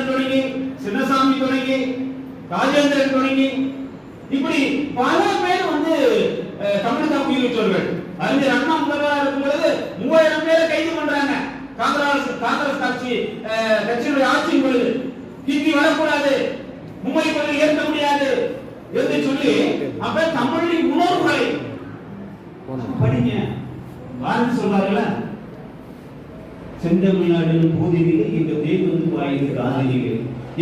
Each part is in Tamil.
கண்ணதாசன் தொடங்கி, சின்னசாமி தொடங்கி, ராஜேந்திரன் தொடங்கி, இப்படி பல பேர் வந்து தமிழுக்காக உயிரிழந்தவர்கள். அறிஞர் அண்ணா முதல்வராக இருக்கும் பொழுது 3000 பேரை கைது பண்றாங்க. காங்கிரஸ் கட்சியினுடைய ஆட்சியின் பொழுது ஹிந்தி வரக்கூடாது, மும்பை கொள்கை ஏற்க முடியாது என்று சொல்லி அப்ப தமிழின் உணர்வுகளை படிங்க. பாரதி சொல்றாருல்ல, செந்தமிழ்நாடு போதிலே இந்த தேவன் வாய்ந்து காதலிலே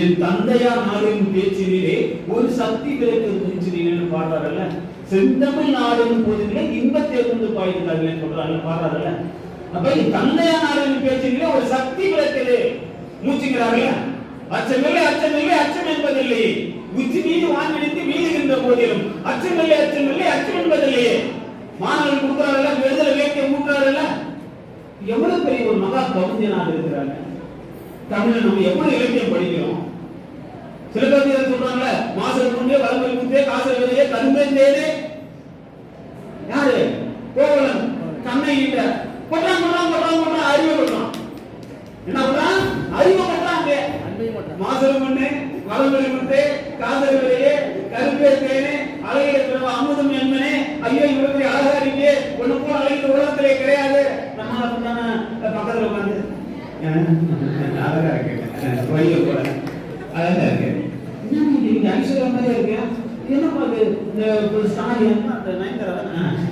என் தந்தையார் நாளின் பேச்சிலே ஒரு சக்தி பிறகு பாடுறாருல்ல. செந்தமிழ் நாடுன்னு போதிலே இன்பத்தை கொண்டு பாய்ந்து சொல்றாங்க பாடுறாருல்ல. அப்ப என் தந்தையார் நாளின் பேச்சிலே ஒரு சக்தி பிறக்குது மூச்சுங்கிறாருல்ல. அச்சமில்லை அச்சமில்லை அச்சம் என்பதில்லை, உச்சி மீது வாங்கிட்டு வீழுகின்ற போதிலும் அச்சமில்லை அச்சமில்லை அச்சம் என்பதில்லையே. மாணவர்கள் கொடுக்கிறாருல்ல, விடுதலை வேட்கை மூட்டுறாருல்ல. எவ்வளவு பெரிய ஒரு மகா கவிஞனாக இருக்கிறாங்க. தமிழ் நம்ம எவ்வளவு இலக்கியம் படிக்கிறோம். சில கவிஞர் சொல்றாங்கல்ல, மாசல் முன்னே வளர்மொழி முன்னே காசல் வெளியே கரும்பே தேனே. யாரு? கோவலன். கண்ணை இல்ல கொட்டான் கொட்டான் கொட்டான் கொட்டான் அறிவை கொட்டான். என்ன பண்றான்? அறிவை கொட்டாங்க. மாசல் முன்னே வளர்மொழி முன்னே காசல் வெளியே கரும்பே தேனே அழகிய பிறகு அமுதம் என்பனே. ஐயோ இவருக்கு அழகா இருக்கே, ஒண்ணு போல அழகிய உலகத்திலே கிடையாது. நம்ம அப்படின்னா பக்கத்துல உட்காந்து அழகா இருக்கு வழிய போல அழகா இருக்கு. என்ன ஐஸ்வர்யா மாதிரி இருக்கு, என்ன பாரு இந்த சாரி அந்த நயன்தாரா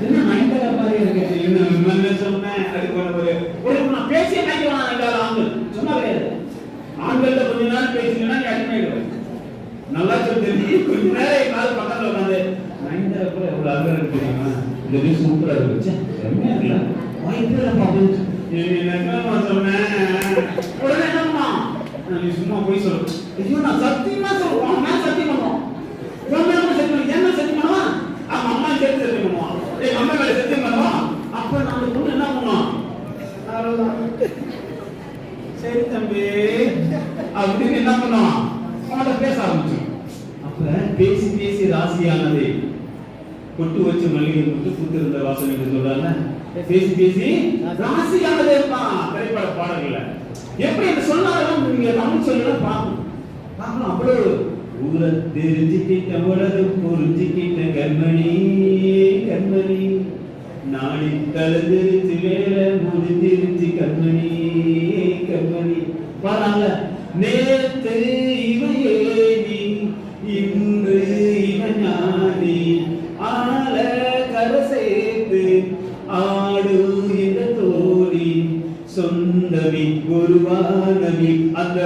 என்ன நயன்தாரா மாதிரி இருக்கு. என்ன சொன்னேன் அதுக்கு ஒரு நான் பேசிய நினைக்கலாம். எங்கால ஆண்கள் சும்மா கிடையாது. ஆண்கள்ல கொஞ்ச நேரம் பேசினா நீ அடிமையிடுவேன். நல்லா சொல்லி கொஞ்ச நேரம் எங்கால பக்கத்துல உட்காந்து நயன்தாரா கூட எவ்வளவு அழகா இருக்கு தெரியுமா, இந்த வீடு சூப்பரா இருக்கு, செம்மையா இருக்குல்ல, வாய்ப்பு பாப்போம் சொன்னேன். உடனே என்னமா நீ சும்மா போய் சொல்லு. ஐயோ நான் சத்தியமா சொல்லுவோம், நான் சத்தியம் பண்ணுவோம். என்ன சத்தியம் பண்ணுவான்? அவன் அம்மா சேர்த்து சத்தியம் பண்ணுவான், எங்க அம்மா மேல சத்தியம் பண்ணுவான். அப்ப நம்ம பொண்ணு என்ன பண்ணுவான்? சரி தம்பி அப்படின்னு என்ன பண்ணுவான்? அவனோட பேச ஆரம்பிச்சோம். அப்ப பேசி பேசி ராசியானது கொட்டு வச்சு மல்லிகை கொட்டு கூத்து இருந்த வாசனை சொல்றாங்க. பேசி பேசி ராசியானதே இருப்பான் திரைப்பட பாடல்கள்ல. எப்படி என்று சொன்னாலும் நீங்க தமிழ் சொல்லலாம் பார்க்கலாம். அவ்வளவு ஊர தெரிஞ்சுக்கிட்ட உலக புரிஞ்சுக்கிட்ட கண்மணி கண்மணி நாளை கலந்துருச்சு வேலை முடிஞ்சிருச்சு கண்மணி கண்மணி பாருங்க. நேற்று இவையே நீ இன்று இவன் ஞானி ஆல கரை சேர்த்து ஆடு இந்த தோழி சொந்தவி குருவானவி அந்த